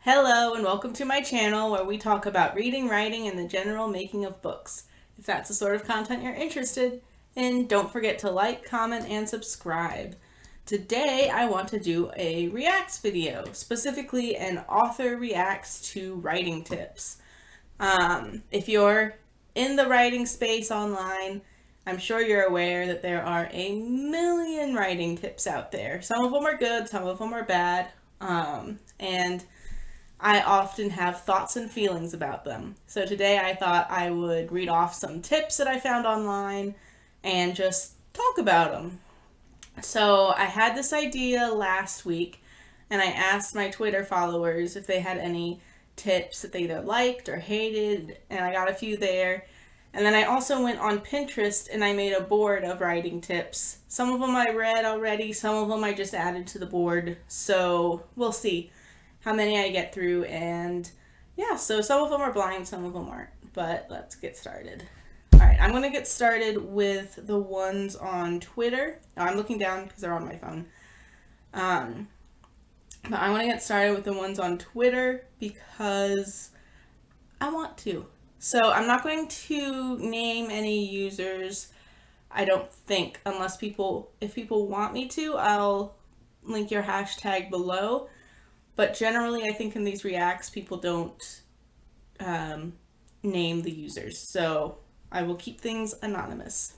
Hello and welcome to my channel where we talk about reading, writing, and the general making of books. If that's the sort of content you're interested in, don't forget to like, comment, and subscribe. Today I want to do a reacts video, specifically an author reacts to writing tips. If you're in the writing space online, I'm sure you're aware that there are a million writing tips out there. Some of them are good, some of them are bad, and I often have thoughts and feelings about them. So today I thought I would read off some tips that I found online and just talk about them. So I had this idea last week and I asked my Twitter followers if they had any tips that they either liked or hated, and I got a few there. And then I also went on Pinterest and I made a board of writing tips. Some of them I read already, some of them I just added to the board. So we'll see how many I get through, and yeah, so some of them are blind, some of them aren't, but let's get started. All right, I'm gonna get started with the ones on Twitter. Oh, I'm looking down because they're on my phone. But I want to get started with the ones on Twitter because I want to. So I'm not going to name any users, I don't think, unless if people want me to, I'll link your hashtag below. But generally, I think in these reacts, people don't name the users. So I will keep things anonymous.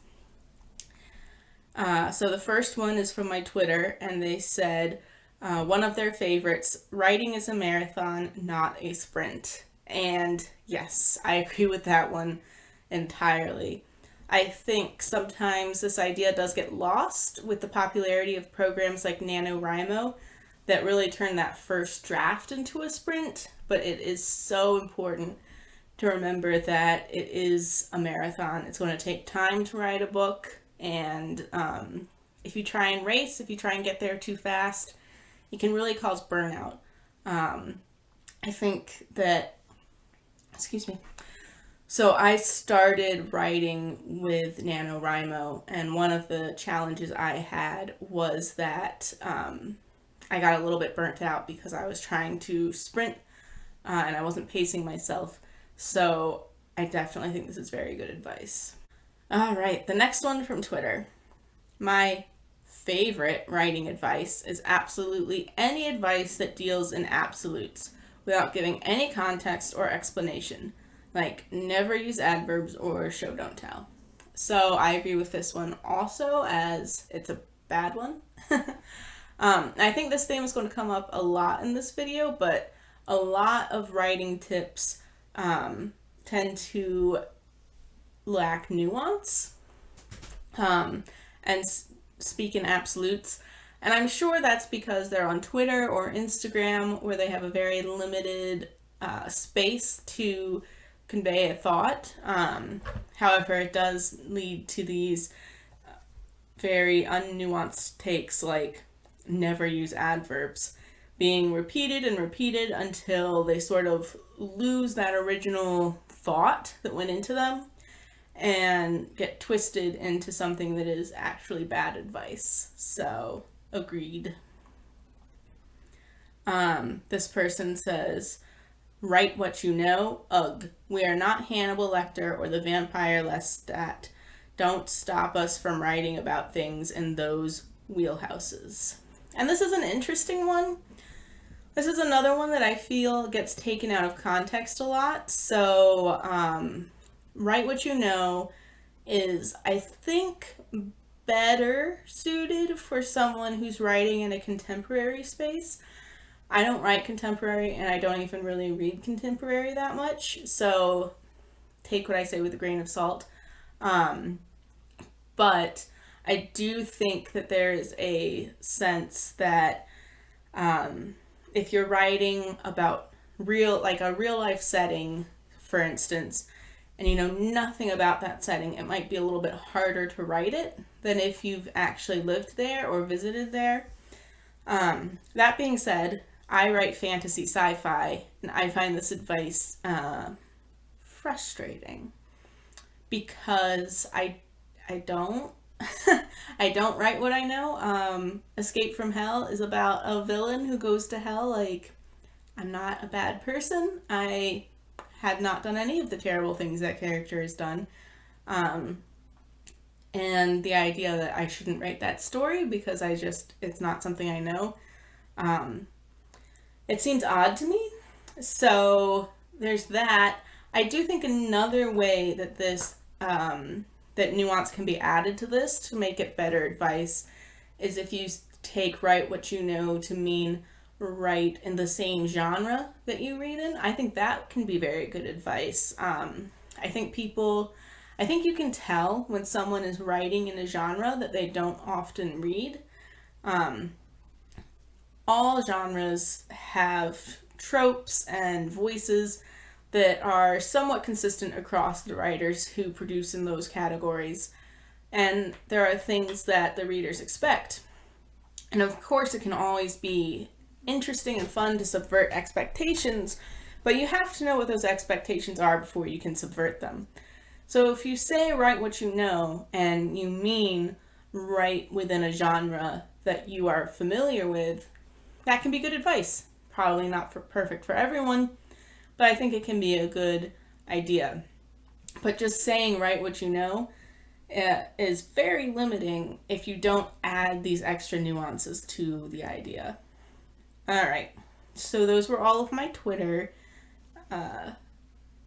So the first one is from my Twitter, and they said one of their favorites, writing is a marathon, not a sprint. And yes, I agree with that one entirely. I think sometimes this idea does get lost with the popularity of programs like NaNoWriMo that really turn that first draft into a sprint, but it is so important to remember that it is a marathon. It's going to take time to write a book, and if you try and race, if you try and get there too fast, it can really cause burnout. I think that, so I started writing with NaNoWriMo, and one of the challenges I had was that I got a little bit burnt out because I was trying to sprint and I wasn't pacing myself. So I definitely think this is very good advice. All right, the next one from Twitter. My favorite writing advice is absolutely any advice that deals in absolutes without giving any context or explanation. Like, never use adverbs or show don't tell. So I agree with this one also, as it's a bad one. I think this theme is going to come up a lot in this video, but a lot of writing tips tend to lack nuance and speak in absolutes. And I'm sure that's because they're on Twitter or Instagram, where they have a very limited space to convey a thought. However, it does lead to these very unnuanced takes like never use adverbs being repeated and repeated until they sort of lose that original thought that went into them and get twisted into something that is actually bad advice. So, agreed. This person says, write what you know. Ugh. We are not Hannibal Lecter or the vampire Lestat. Don't stop us from writing about things in those wheelhouses. And this is an interesting one. This is another one that I feel gets taken out of context a lot. So, write what you know is, I think, better suited for someone who's writing in a contemporary space. I don't write contemporary, and I don't even really read contemporary that much, so take what I say with a grain of salt. But I do think that there is a sense that if you're writing about a real life setting, for instance, and you know nothing about that setting, it might be a little bit harder to write it than if you've actually lived there or visited there. That being said, I write fantasy sci-fi, and I find this advice frustrating because I don't I don't write what I know. Escape from Hell is about a villain who goes to hell. Like, I'm not a bad person. I had not done any of the terrible things that character has done. And the idea that I shouldn't write that story because it's not something I know, it seems odd to me. So there's that. I do think another way that that nuance can be added to this to make it better advice is if you take write what you know to mean write in the same genre that you read in. I think that can be very good advice. I think you can tell when someone is writing in a genre that they don't often read. All genres have tropes and voices that are somewhat consistent across the writers who produce in those categories. And there are things that the readers expect. And of course, it can always be interesting and fun to subvert expectations, but you have to know what those expectations are before you can subvert them. So if you say write what you know and you mean write within a genre that you are familiar with, that can be good advice. Probably not perfect for everyone, but I think it can be a good idea. But just saying write what you know is very limiting if you don't add these extra nuances to the idea. All right, so those were all of my Twitter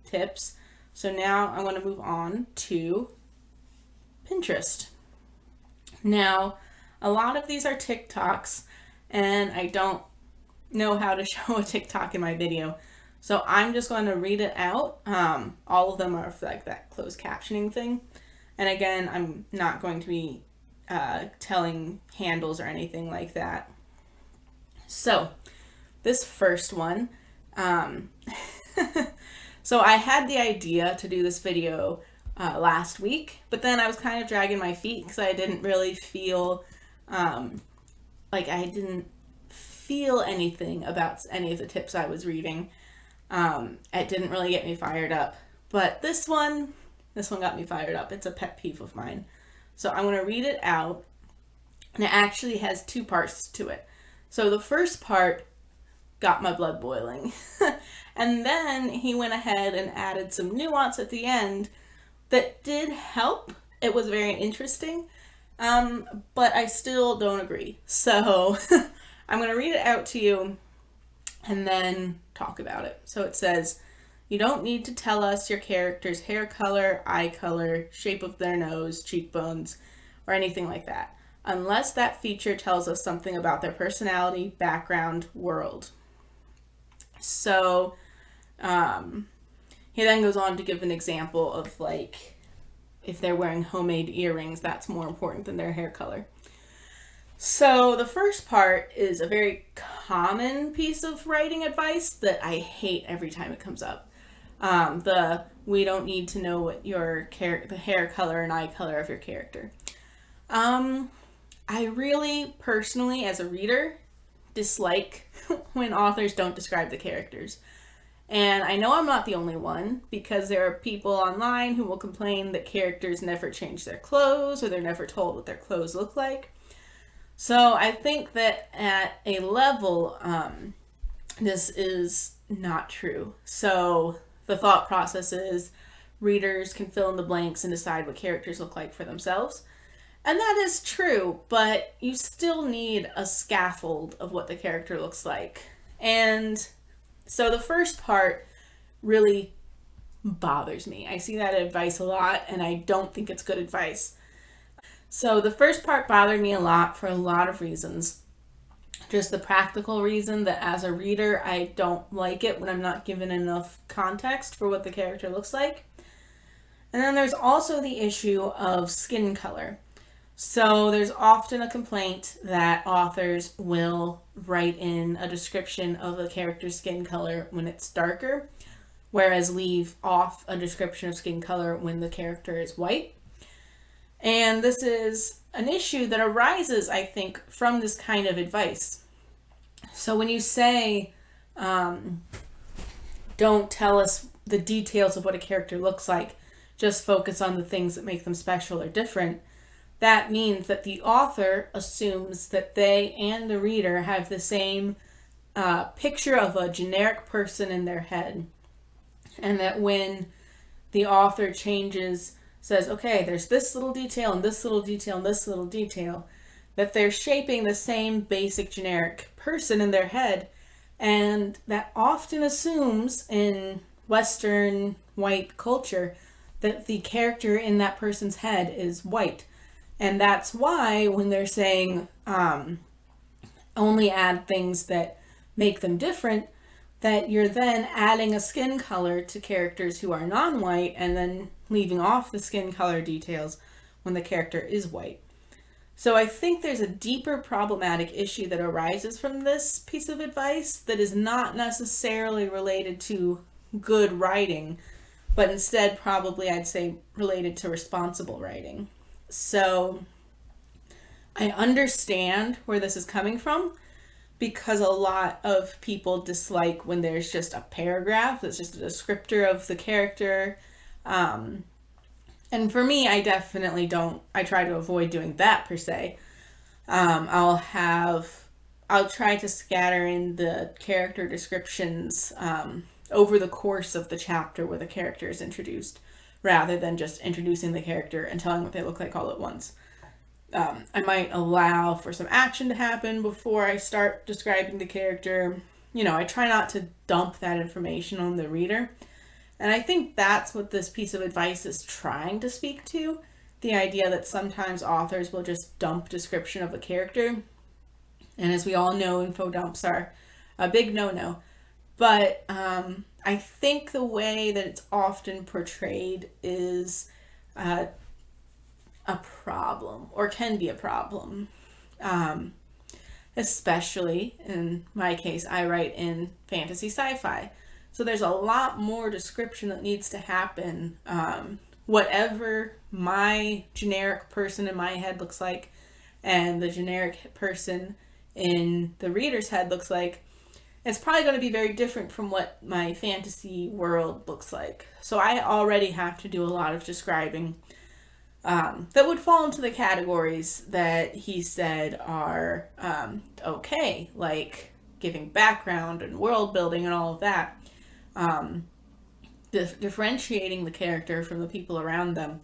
tips. So now I'm going to move on to Pinterest. Now, a lot of these are TikToks, and I don't know how to show a TikTok in my video. So I'm just going to read it out. All of them are like that closed captioning thing. And again, I'm not going to be telling handles or anything like that. So this first one, so I had the idea to do this video last week, but then I was kind of dragging my feet because I didn't really feel anything about any of the tips I was reading. It didn't really get me fired up, but this one got me fired up. It's a pet peeve of mine. So I'm going to read it out, and it actually has two parts to it. So the first part got my blood boiling. And then he went ahead and added some nuance at the end that did help. It was very interesting, but I still don't agree. So I'm going to read it out to you and then talk about it. So it says, you don't need to tell us your character's hair color, eye color, shape of their nose, cheekbones, or anything like that, unless that feature tells us something about their personality, background, world. So he then goes on to give an example of like, if they're wearing homemade earrings, that's more important than their hair color. So the first part is a very common piece of writing advice that I hate every time it comes up. We don't need to know what the hair color and eye color of your character. I really personally, as a reader, dislike when authors don't describe the characters. And I know I'm not the only one, because there are people online who will complain that characters never change their clothes or they're never told what their clothes look like. So I think that at a level, this is not true. So the thought process is readers can fill in the blanks and decide what characters look like for themselves. And that is true, but you still need a scaffold of what the character looks like. And so the first part really bothers me. I see that advice a lot, and I don't think it's good advice. So the first part bothered me a lot for a lot of reasons. Just the practical reason that as a reader, I don't like it when I'm not given enough context for what the character looks like. And then there's also the issue of skin color. So there's often a complaint that authors will write in a description of a character's skin color when it's darker, whereas leave off a description of skin color when the character is white. And this is an issue that arises, I think, from this kind of advice. So when you say, don't tell us the details of what a character looks like, just focus on the things that make them special or different, that means that the author assumes that they and the reader have the same picture of a generic person in their head, and that when the author says, okay, there's this little detail and this little detail and this little detail, that they're shaping the same basic generic person in their head. And that often assumes in Western white culture that the character in that person's head is white. And that's why when they're saying only add things that make them different, that you're then adding a skin color to characters who are non-white and then leaving off the skin color details when the character is white. So I think there's a deeper problematic issue that arises from this piece of advice that is not necessarily related to good writing, but instead probably I'd say related to responsible writing. So I understand where this is coming from, because a lot of people dislike when there's just a paragraph that's just a descriptor of the character. And for me, I definitely don't, I try to avoid doing that per se. I'll try to scatter in the character descriptions over the course of the chapter where the character is introduced, rather than just introducing the character and telling what they look like all at once. I might allow for some action to happen before I start describing the character. I try not to dump that information on the reader. And I think that's what this piece of advice is trying to speak to. The idea that sometimes authors will just dump description of a character. And as we all know, info dumps are a big no-no. But I think the way that it's often portrayed is a problem, or can be a problem. Especially in my case, I write in fantasy sci-fi. So there's a lot more description that needs to happen. Whatever my generic person in my head looks like and the generic person in the reader's head looks like, it's probably going to be very different from what my fantasy world looks like. So I already have to do a lot of describing that would fall into the categories that he said are okay, like giving background and world building and all of that. Differentiating the character from the people around them.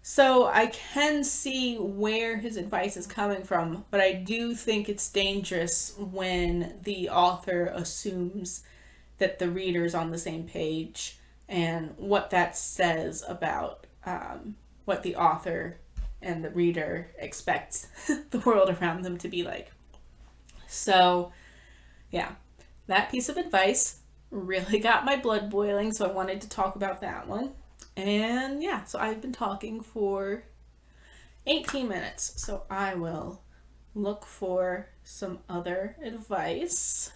So I can see where his advice is coming from, but I do think it's dangerous when the author assumes that the reader's on the same page and what that says about what the author and the reader expects the world around them to be like. So yeah, that piece of advice really got my blood boiling, so I wanted to talk about that one. And yeah, so I've been talking for 18 minutes, so I will look for some other advice.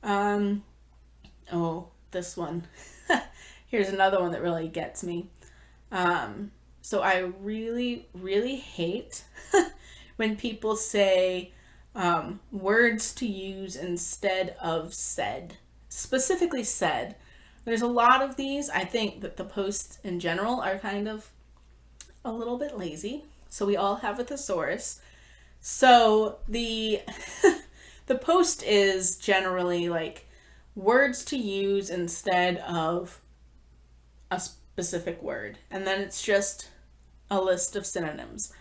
Oh, this one. Here's another one that really gets me. So I really, really hate when people say words to use instead of said. Specifically said. There's a lot of these. I think that the posts in general are kind of a little bit lazy. So we all have a thesaurus. So the the post is generally like words to use instead of a specific word. And then it's just a list of synonyms.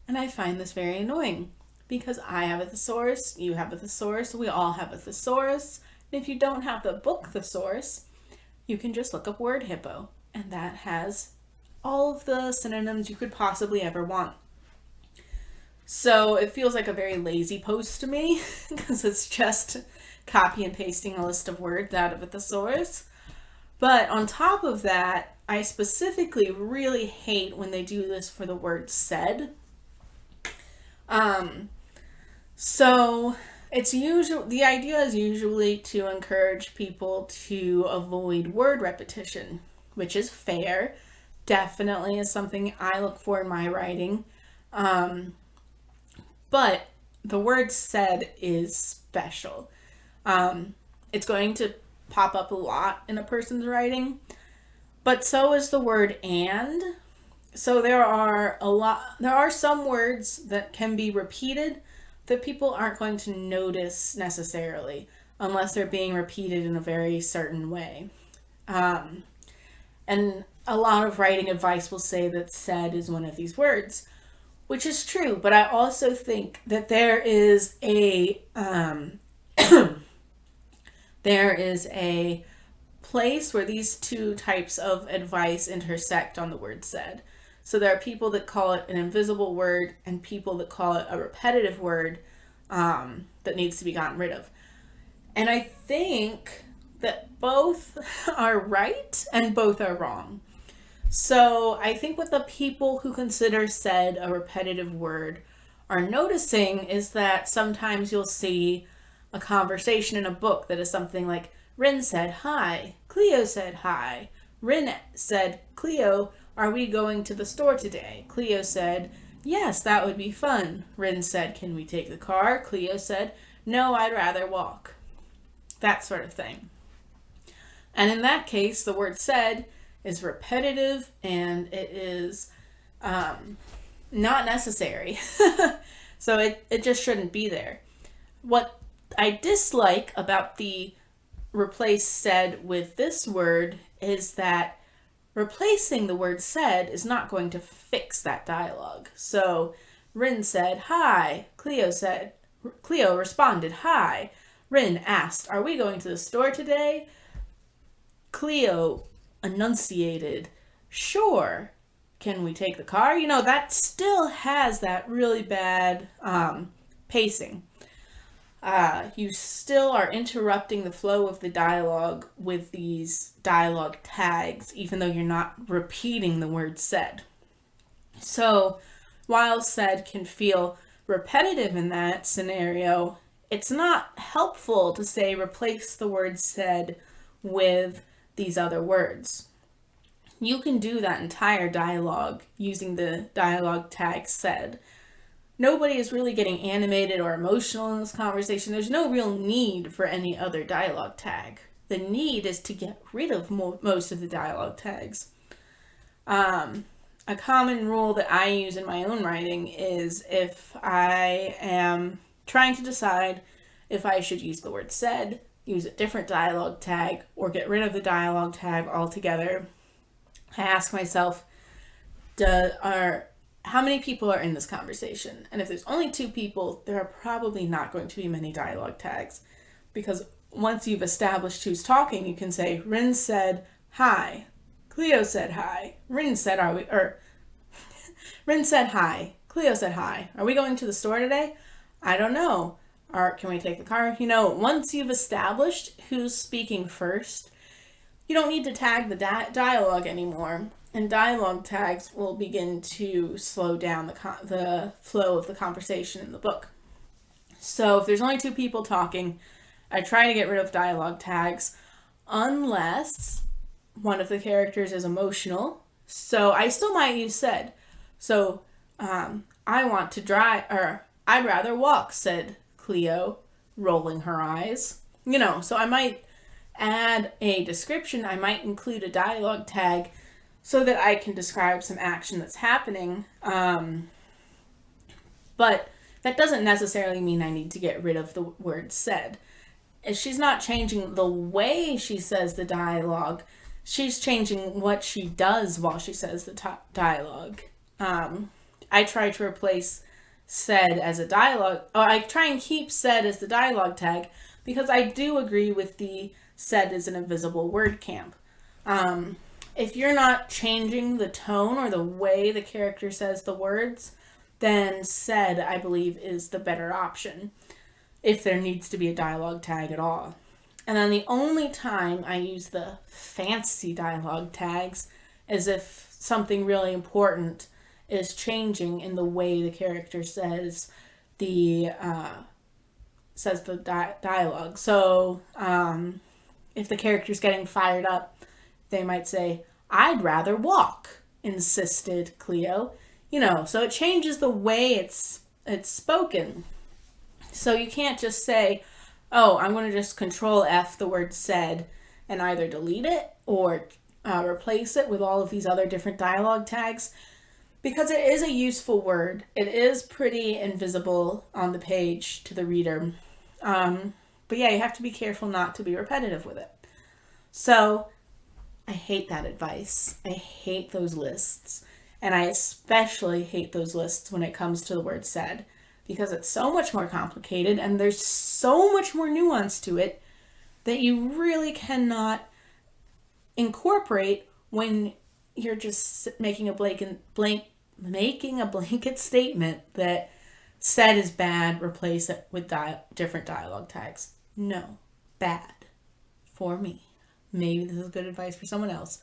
And I find this very annoying because I have a thesaurus, you have a thesaurus, we all have a thesaurus. And if you don't have the book thesaurus, you can just look up Word Hippo, and that has all of the synonyms you could possibly ever want. So it feels like a very lazy post to me because it's just copy and pasting a list of words out of a thesaurus. But on top of that, I specifically really hate when they do this for the word said. So it's usually, the idea is usually to encourage people to avoid word repetition, which is fair. Definitely is something I look for in my writing. But the word said is special. It's going to pop up a lot in a person's writing, but so is the word and. So there are some words that can be repeated that people aren't going to notice necessarily unless they're being repeated in a very certain way. And a lot of writing advice will say that said is one of these words, which is true, but I also think that there is a there is a place where these two types of advice intersect on the word said. So there are people that call it an invisible word and people that call it a repetitive word that needs to be gotten rid of. And I think that both are right and both are wrong. So I think what the people who consider said a repetitive word are noticing is that sometimes you'll see a conversation in a book that is something like, Rin said hi, Cleo said hi. Rin said, Cleo, are we going to the store today? Cleo said, yes, that would be fun. Rin said, can we take the car? Cleo said, no, I'd rather walk. That sort of thing. And in that case, the word said is repetitive and it is not necessary. So it just shouldn't be there. What I dislike about the replace said with this word is that replacing the word said is not going to fix that dialogue. So Rin said, hi. Cleo responded, hi. Rin asked, are we going to the store today? Cleo enunciated, sure. Can we take the car? You know, that still has that really bad pacing. You still are interrupting the flow of the dialogue with these dialogue tags, even though you're not repeating the word said. So while said can feel repetitive in that scenario, it's not helpful to say replace the word said with these other words. You can do that entire dialogue using the dialogue tag said. Nobody is really getting animated or emotional in this conversation. There's no real need for any other dialogue tag. The need is to get rid of most of the dialogue tags. A common rule that I use in my own writing is if I am trying to decide if I should use the word said, use a different dialogue tag, or get rid of the dialogue tag altogether, I ask myself, how many people are in this conversation? And if there's only 2 people, there are probably not going to be many dialogue tags. Because once you've established who's talking, you can say, Rin said hi. Cleo said hi. Rin said hi. Cleo said hi. Are we going to the store today? I don't know. Or can we take the car? You know, once you've established who's speaking first, you don't need to tag the dialogue anymore. And dialogue tags will begin to slow down the flow of the conversation in the book. So if there's only 2 people talking, I try to get rid of dialogue tags unless one of the characters is emotional. So I still might use said. So I want to drive, or I'd rather walk, said Cleo, rolling her eyes. You know, so I might add a description. I might include a dialogue tag so that I can describe some action that's happening. But that doesn't necessarily mean I need to get rid of the word said. If she's not changing the way she says the dialogue, she's changing what she does while she says the dialogue. I try to replace said as a dialogue, or I try and keep said as the dialogue tag because I do agree with the said is an invisible word camp. If you're not changing the tone or the way the character says the words, then said, I believe, is the better option if there needs to be a dialogue tag at all. And then the only time I use the fancy dialogue tags is if something really important is changing in the way the character says the dialogue. So if the character's getting fired up, they might say, I'd rather walk, insisted Cleo. You know, so it changes the way it's spoken. So you can't just say, oh, I'm going to just control F the word said and either delete it or replace it with all of these other different dialogue tags. because it is a useful word. It is pretty invisible on the page to the reader. But yeah, you have to be careful not to be repetitive with it. So I hate that advice. I hate those lists. And I especially hate those lists when it comes to the word said, because it's so much more complicated and there's so much more nuance to it that you really cannot incorporate when you're just making a blanket statement that said is bad, replace it with different dialogue tags. No, bad for me. Maybe this is good advice for someone else.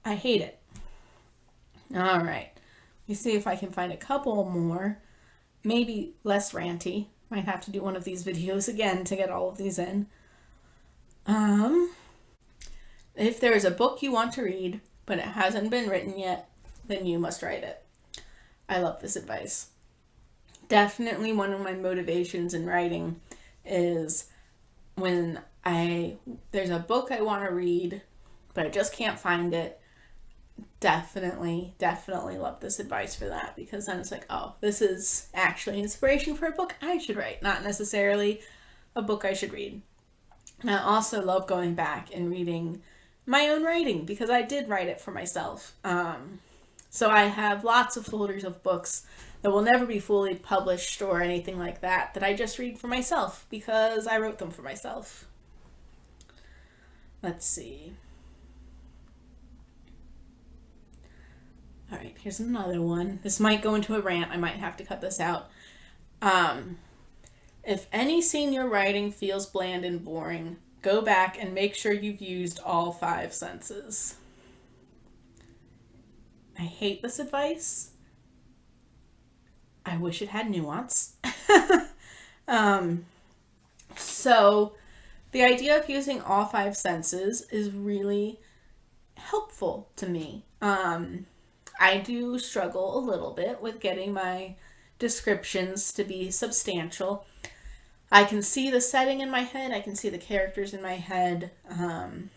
I hate it. All right. Let me see if I can find a couple more. Maybe less ranty. Might have to do one of these videos again to get all of these in. If there is a book you want to read, but it hasn't been written yet, then you must write it. I love this advice. Definitely one of my motivations in writing is when there's a book I want to read, but I just can't find it. Definitely love this advice for that, because then it's like, oh, this is actually inspiration for a book I should write, not necessarily a book I should read. And I also love going back and reading my own writing, because I did write it for myself. So I have lots of folders of books that will never be fully published or anything like that I just read for myself because I wrote them for myself. Let's see. All right, here's another one. This might go into a rant. I might have to cut this out. If any scene you're writing feels bland and boring, go back and make sure you've used all 5 senses. I hate this advice. I wish it had nuance. So the idea of using all 5 senses is really helpful to me. I do struggle a little bit with getting my descriptions to be substantial. I can see the setting in my head, I can see the characters in my head, and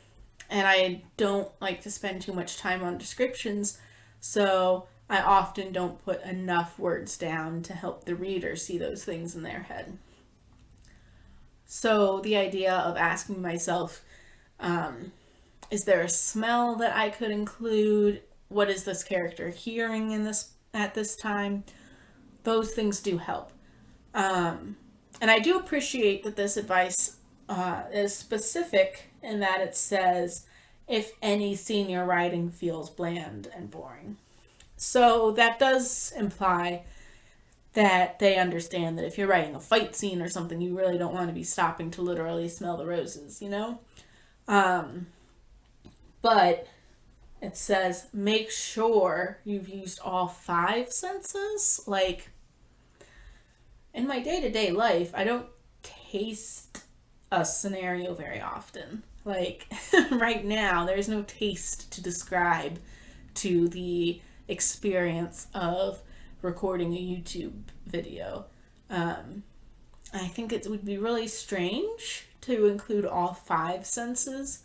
I don't like to spend too much time on descriptions, so I often don't put enough words down to help the reader see those things in their head. So the idea of asking myself, is there a smell that I could include? What is this character hearing at this time? Those things do help. And I do appreciate that this advice is specific in that it says, if any scene you're writing feels bland and boring. So that does imply that they understand that if you're writing a fight scene or something, you really don't want to be stopping to literally smell the roses, you know? But it says, make sure you've used all 5 senses. Like, in my day-to-day life, I don't taste a scenario very often. Like, right now, there's no taste to describe to the experience of recording a YouTube video. I think it would be really strange to include all 5 senses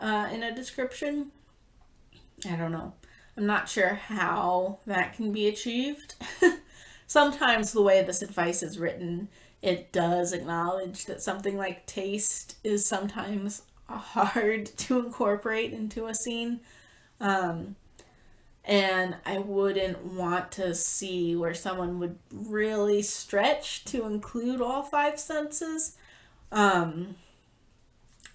in a description. I don't know. I'm not sure how that can be achieved. Sometimes the way this advice is written, it does acknowledge that something like taste is sometimes hard to incorporate into a scene. And I wouldn't want to see where someone would really stretch to include all 5 senses. I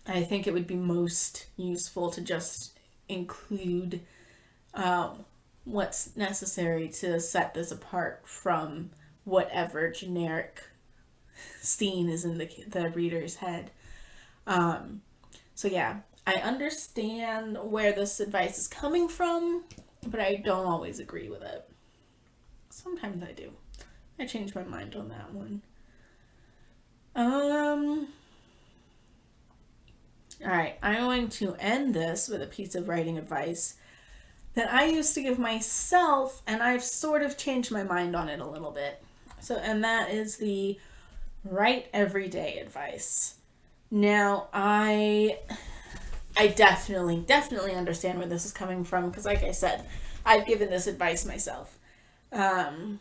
think it would be most useful to just include what's necessary to set this apart from whatever generic scene is in the reader's head. So yeah, I understand where this advice is coming from, but I don't always agree with it. Sometimes I do. I change my mind on that one. Alright, I'm going to end this with a piece of writing advice that I used to give myself, and I've sort of changed my mind on it a little bit. And that is the write every day advice. Now, I definitely understand where this is coming from, because like I said, I've given this advice myself. And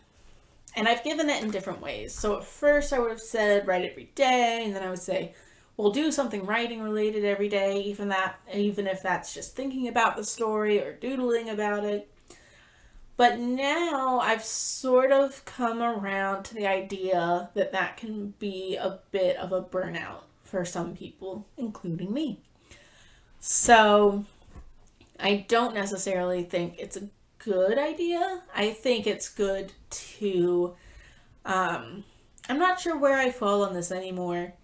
I've given it in different ways. So at first I would have said write every day, and then I would say, well, do something writing related every day, even if that's just thinking about the story or doodling about it. But now I've sort of come around to the idea that that can be a bit of a burnout for some people, including me. So I don't necessarily think it's a good idea. I think it's good to, I'm not sure where I fall on this anymore.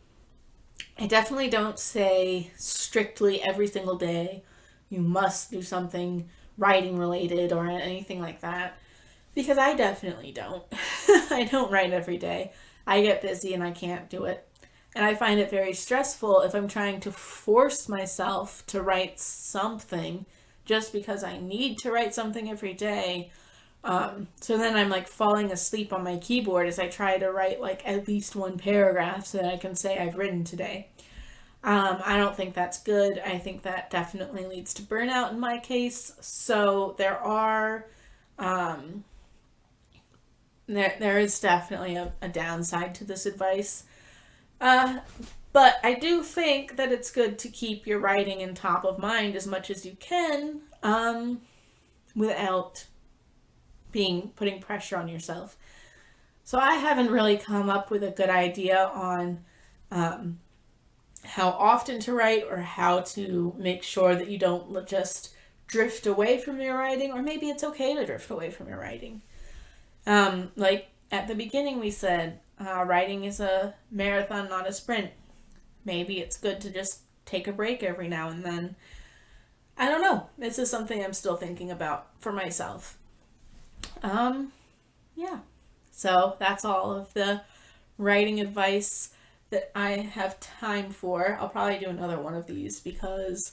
I definitely don't say strictly every single day you must do something writing related or anything like that, because I definitely don't. I don't write every day. I get busy and I can't do it. And I find it very stressful if I'm trying to force myself to write something just because I need to write something every day. So then I'm like falling asleep on my keyboard as I try to write like at least one paragraph so that I can say I've written today. I don't think that's good. I think that definitely leads to burnout in my case. So there is definitely a downside to this advice. But I do think that it's good to keep your writing in top of mind as much as you can, without putting pressure on yourself. So I haven't really come up with a good idea on how often to write or how to make sure that you don't just drift away from your writing, or maybe it's okay to drift away from your writing. Like at the beginning we said, writing is a marathon, not a sprint. Maybe it's good to just take a break every now and then. I don't know. This is something I'm still thinking about for myself. Yeah. So that's all of the writing advice that I have time for. I'll probably do another one of these because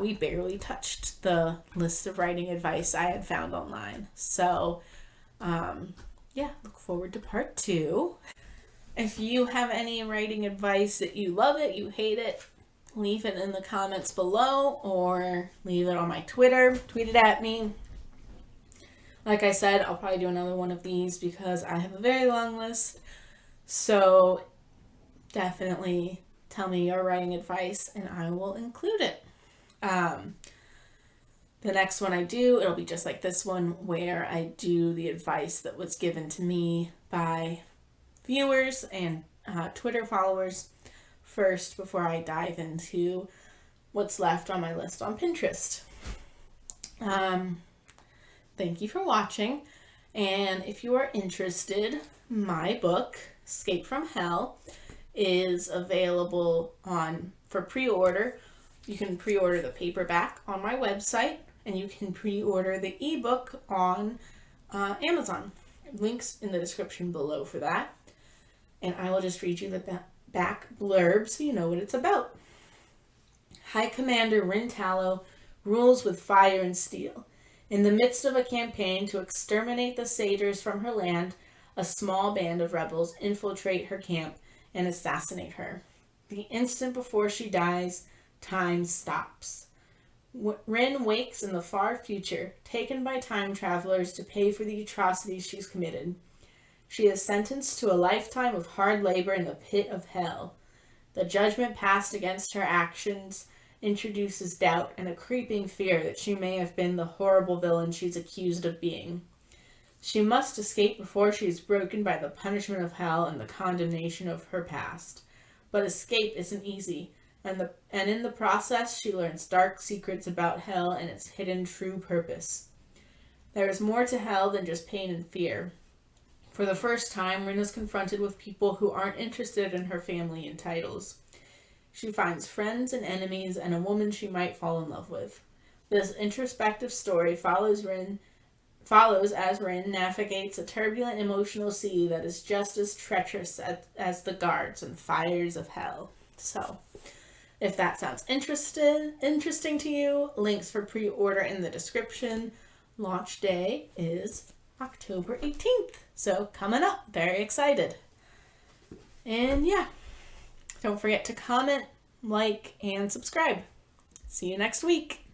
we barely touched the list of writing advice I had found online. So, yeah, look forward to part 2. If you have any writing advice that you love it, you hate it, leave it in the comments below or leave it on my Twitter. Tweet it at me. Like I said, I'll probably do another one of these because I have a very long list. So definitely tell me your writing advice and I will include it. The next one I do, it'll be just like this one where I do the advice that was given to me by viewers and Twitter followers first before I dive into what's left on my list on Pinterest. Thank you for watching, and if you are interested, my book, Escape from Hell, is available for pre-order. You can pre-order the paperback on my website, and you can pre-order the ebook on Amazon. Links in the description below for that. And I will just read you the back blurb so you know what it's about. High Commander Rin Tallow rules with fire and steel. In the midst of a campaign to exterminate the satyrs from her land, a small band of rebels infiltrate her camp and assassinate her. The instant before she dies, time stops. Rin wakes in the far future, taken by time travelers to pay for the atrocities she's committed. She is sentenced to a lifetime of hard labor in the pit of hell. The judgment passed against her actions introduces doubt and a creeping fear that she may have been the horrible villain she's accused of being. She must escape before she is broken by the punishment of hell and the condemnation of her past. But escape isn't easy, and in the process she learns dark secrets about hell and its hidden true purpose. There is more to hell than just pain and fear. For the first time, Rin is confronted with people who aren't interested in her family and titles. She finds friends and enemies and a woman she might fall in love with. This introspective story follows as Rin navigates a turbulent emotional sea that is just as treacherous as the guards and fires of hell. So, if that sounds interesting to you, links for pre-order in the description. Launch day is October 18th. So coming up, very excited. And yeah, don't forget to comment, like, and subscribe. See you next week.